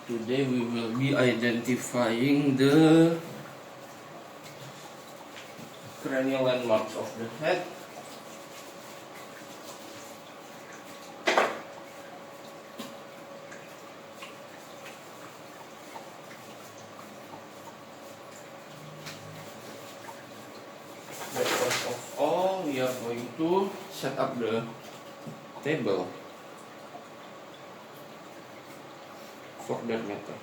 Today we will be identifying the cranial landmarks of the head. But first of all, we are going to set up the table for that matter.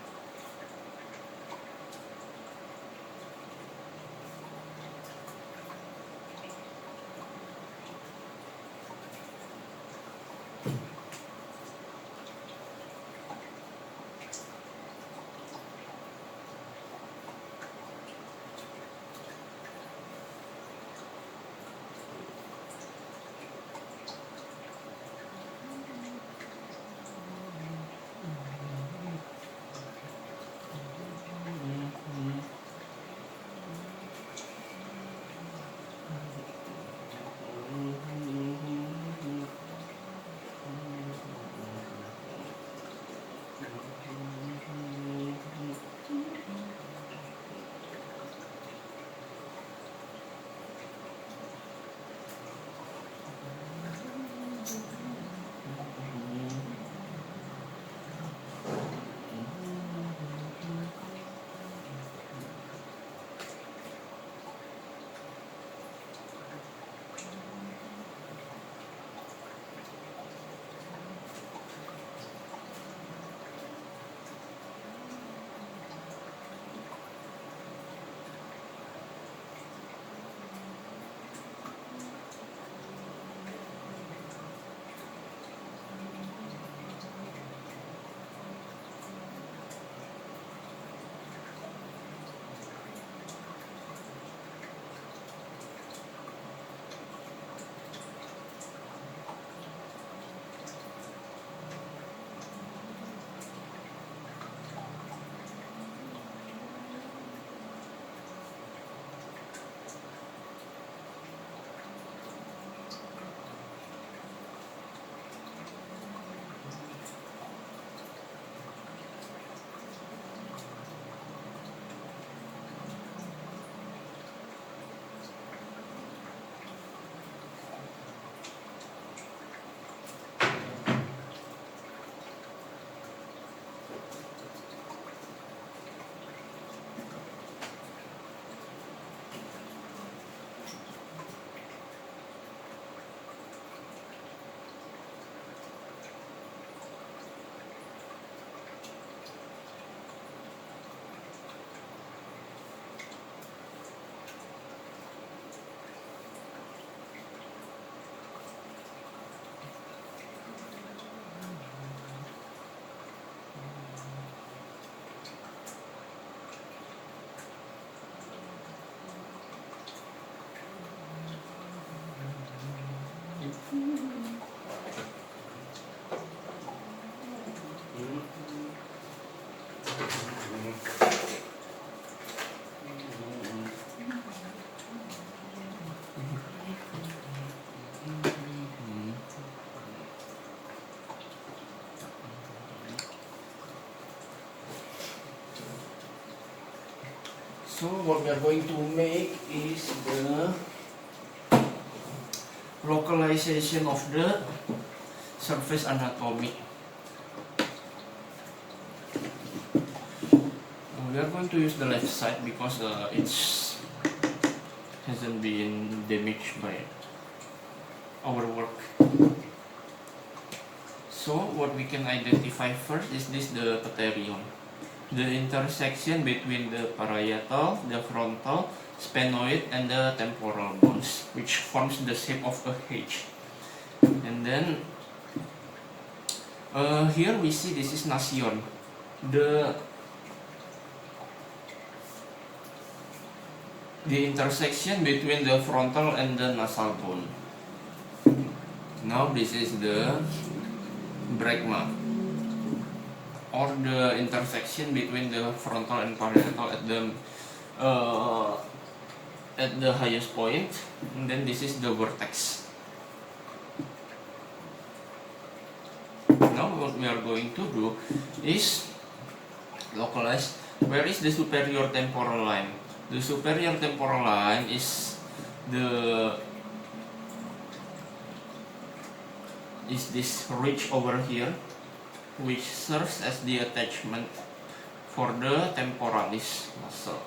So what we are going to make is the localization of the surface anatomy. We are going to use the left side because it hasn't been damaged by our work. So what we can identify first is the pterion, the intersection between the parietal, the frontal, sphenoid, and the temporal bones, which forms the shape of a H. And then here we see this is nasion, the intersection between the frontal and the nasal bone. Now this is the brecma, or the intersection between the frontal and parietal at the highest point, and then this is the vertex. Now what we are going to do is localized. Where is the superior temporal line? The superior temporal line is this ridge over here, which serves as the attachment for the temporalis muscle.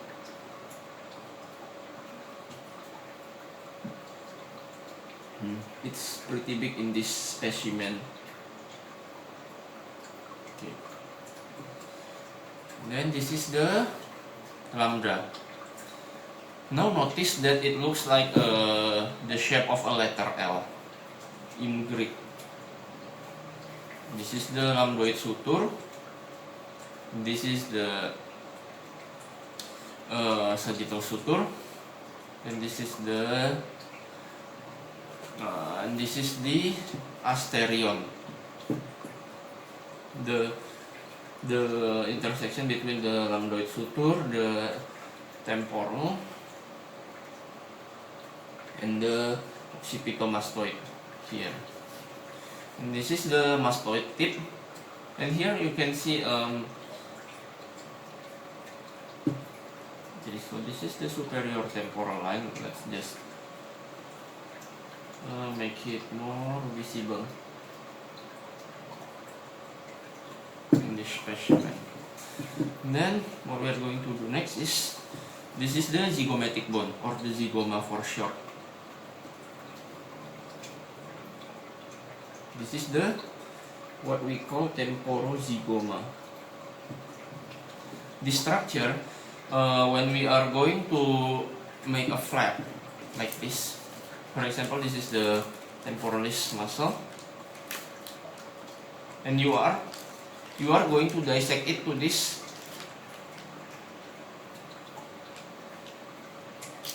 It's pretty big in this specimen. Okay. Then this is the lambda. Now notice that it looks like the shape of a letter L in Greek. This is the lambdoid suture. This is the sagittal suture, and this is the asterion. The intersection between the lambdoid suture, the temporal, and the occipitomastoid here. And this is the mastoid tip, and here you can see so this is the superior temporal line. Let's just make it more visible in this specimen. And then what we are going to do next is this is the zygomatic bone, or the zygoma for short. This is the what we call temporozygoma. This structure, when we are going to make a flap like this, for example, this is the temporalis muscle, and you are going to dissect it to this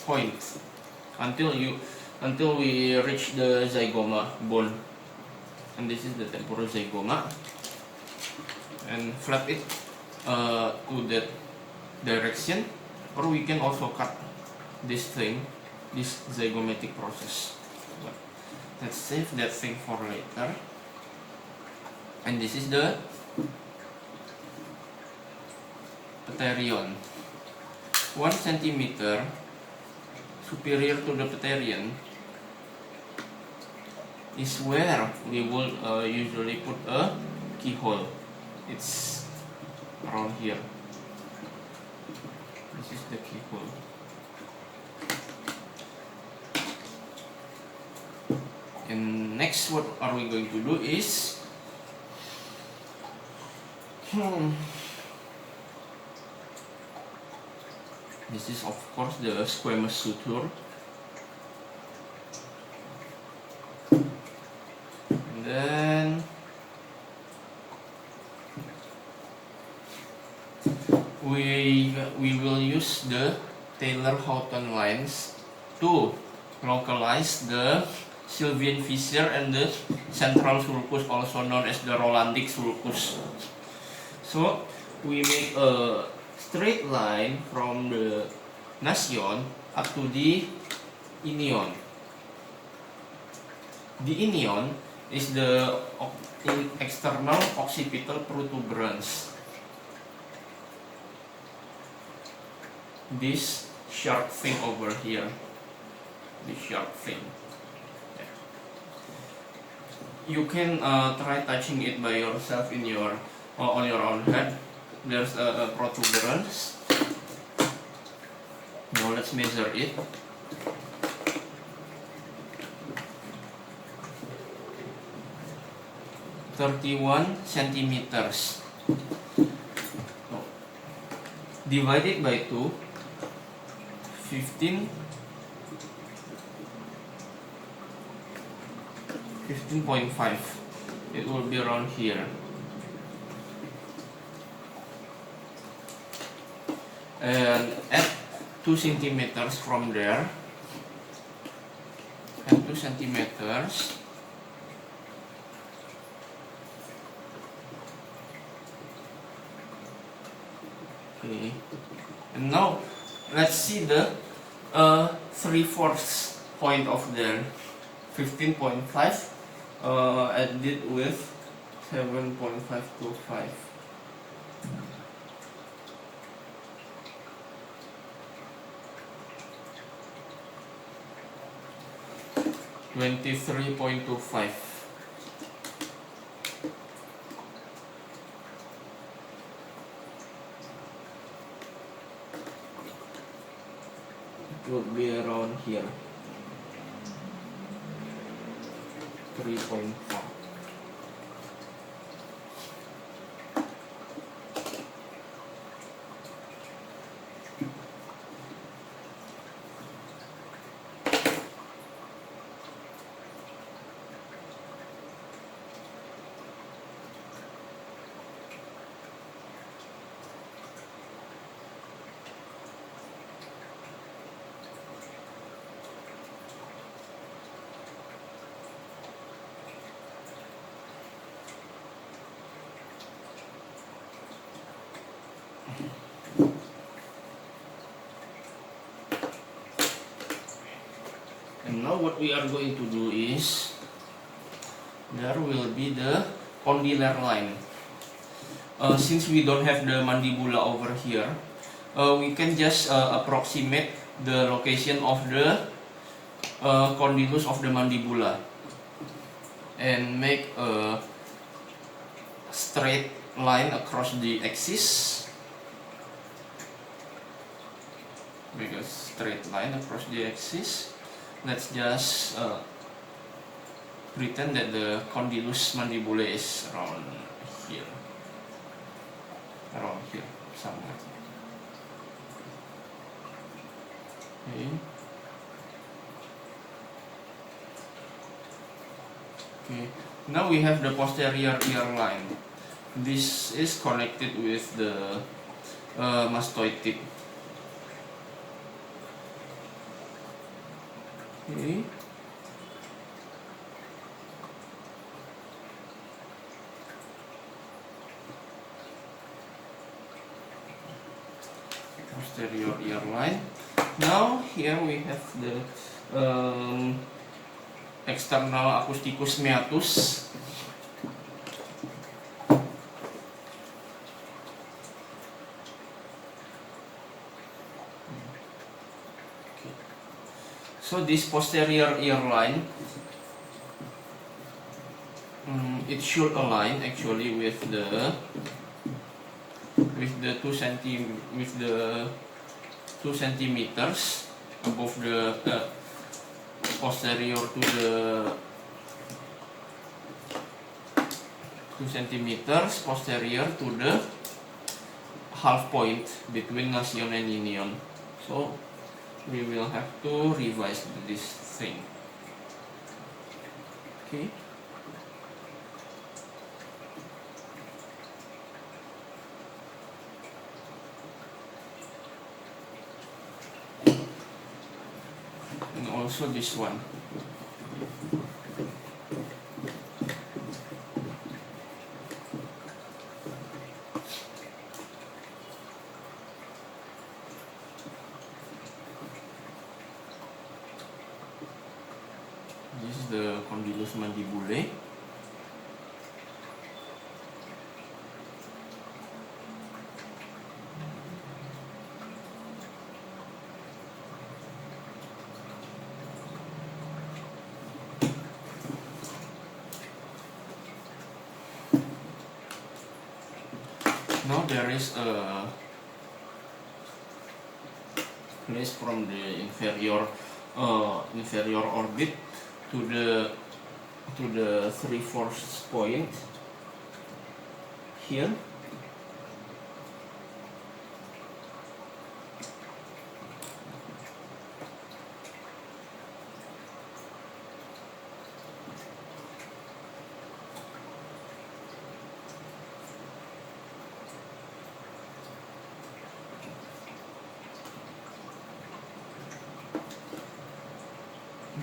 point until we reach the zygoma bone. And this is the temporozygoma, and flap it to that direction, or we can also cut this zygomatic process. But let's save that thing for later. And this is the pterion. 1 centimeter superior to the pterion is where we will usually put a keyhole. It's around here. This is the keyhole. And next, what are we going to do is this is of course the squamous suture. Then we will use the Taylor-Houghton lines to localize the Sylvian fissure and the central sulcus, also known as the Rolandic sulcus. So we make a straight line from the nasion up to the inion. The inion is the external occipital protuberance. This sharp thing over here. This sharp thing. You can try touching it by yourself in your on your own head. There's a protuberance. Now let's measure it. (31 centimeters). Divided by 2, 15.5. It will be around here. And add 2 centimeters from there. And 2 centimeters. Okay. And now let's see the 3/4 point of there. 15.5 added with 7.525. 23.25. It would be around here, 3.4. And now what we are going to do is, there will be the condylar line. Since we don't have the mandibula over here, we can just approximate the location of the condylus of the mandibula and make a straight line across the axis. Make a straight line across the axis. Let's just pretend that the condylus mandibulae is around here somewhere. Okay. Okay. Now we have the posterior ear line. This is connected with the mastoid tip. Okay. Posterior ear line. Now here we have the external acousticus meatus. So this posterior ear line, it should align actually with the 2 centimeters above the posterior to the 2 centimeters posterior to the half point between nasion and inion. So we will have to revise this thing. Okay. And also this one. This is the condylus mandibulae. Now there is a place from the inferior orbit to the 3/4 point here.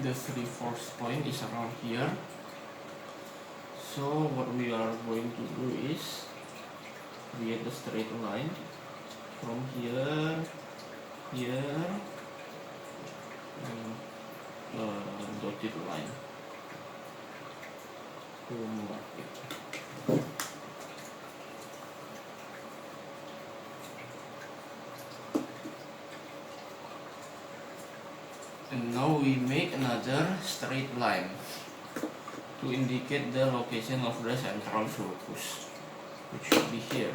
The 3/4 point is around here. So what we are going to do is create a straight line from here, and dotted line to mark it. And now we make another straight line to indicate the location of the central sulcus, which should be here.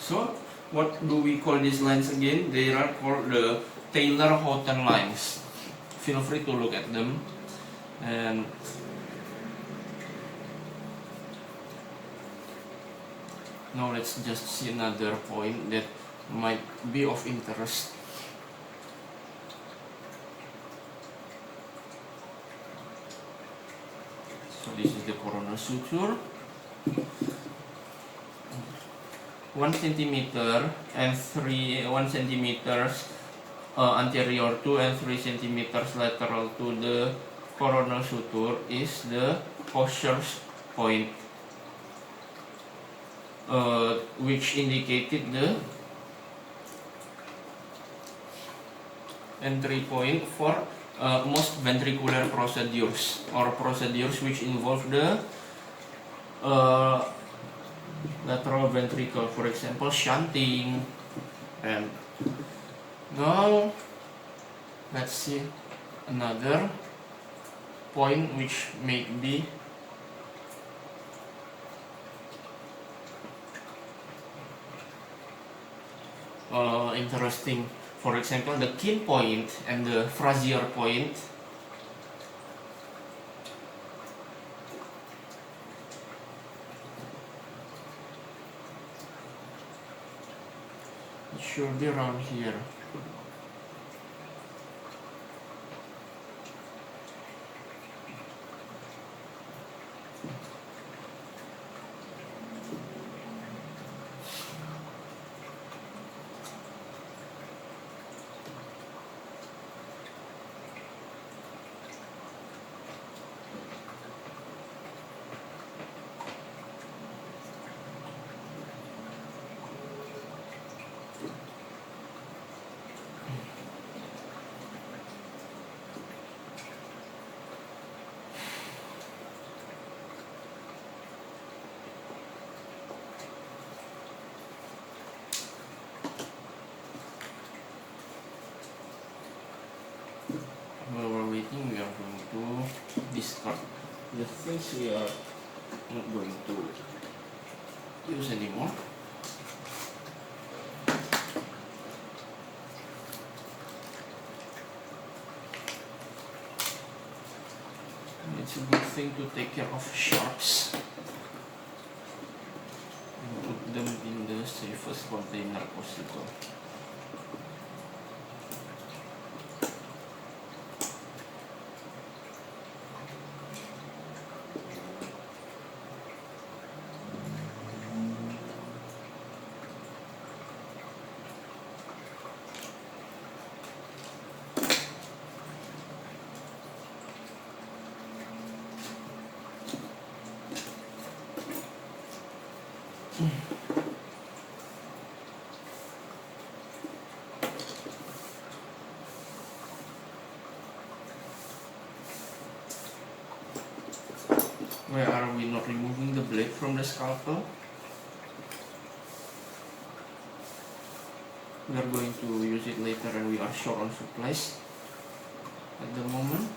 So, what do we call these lines again? They are called the Taylor-Houghton lines. Feel free to look at them. And now let's just see another point that might be of interest. So this is the coronal suture. 1 centimeter and 1 centimeters anterior to and 3 centimeters lateral to the coronal suture is the Cosher's point, which indicated the entry point for most ventricular procedures, or procedures which involve the lateral ventricle, for example shunting. And now let's see another point which may be interesting. For example, the Keene point and the Frazier point. It should be around here. While we're waiting, we are going to discard the things we are not going to use anymore. It's a good thing to take care of sharps and put them in the safest container possible. Why are we not removing the blade from the scalpel? We are going to use it later and we are short on supplies at the moment.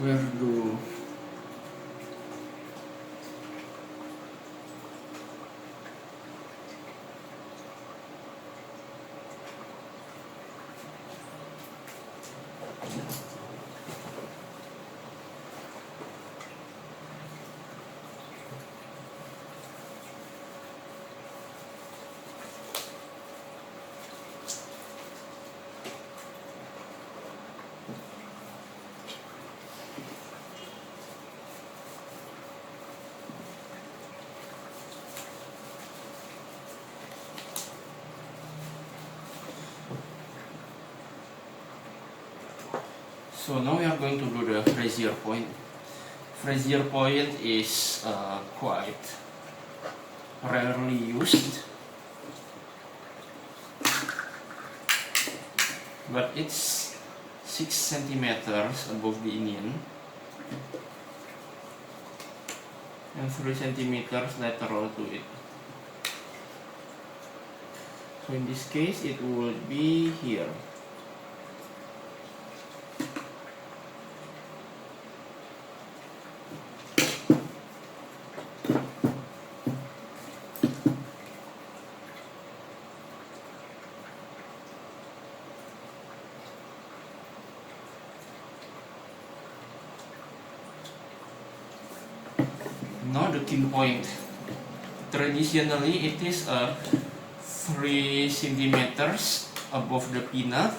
where do So now we are going to do the brazier point. Brazier point is quite rarely used, but it's 6 centimeters above the inion and 3 centimeters lateral to it. So in this case it will be here. Now the kin point. Traditionally it is 3 centimeters above the pinna,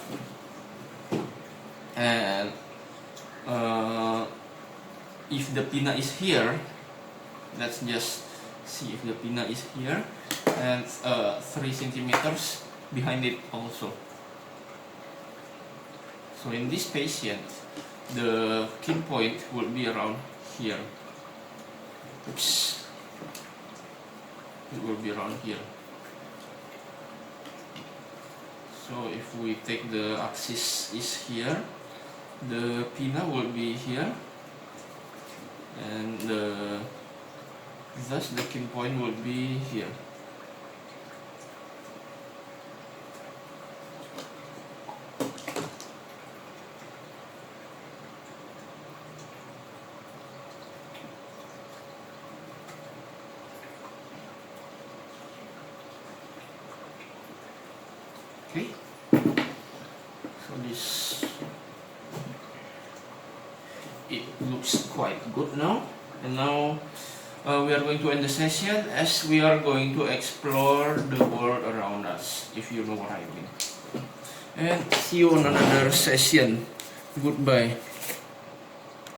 and if the pinna is here, let's just see if the pinna is here, and 3 centimeters behind it also. So in this patient, the kin point will be around here. Oops. It will be around here. So if we take the axis is here, the pinna will be here, and thus the kin point will be here. Okay, so this, it looks quite good now, and now we are going to end the session as we are going to explore the world around us, if you know what I mean. And see you on another session. Goodbye.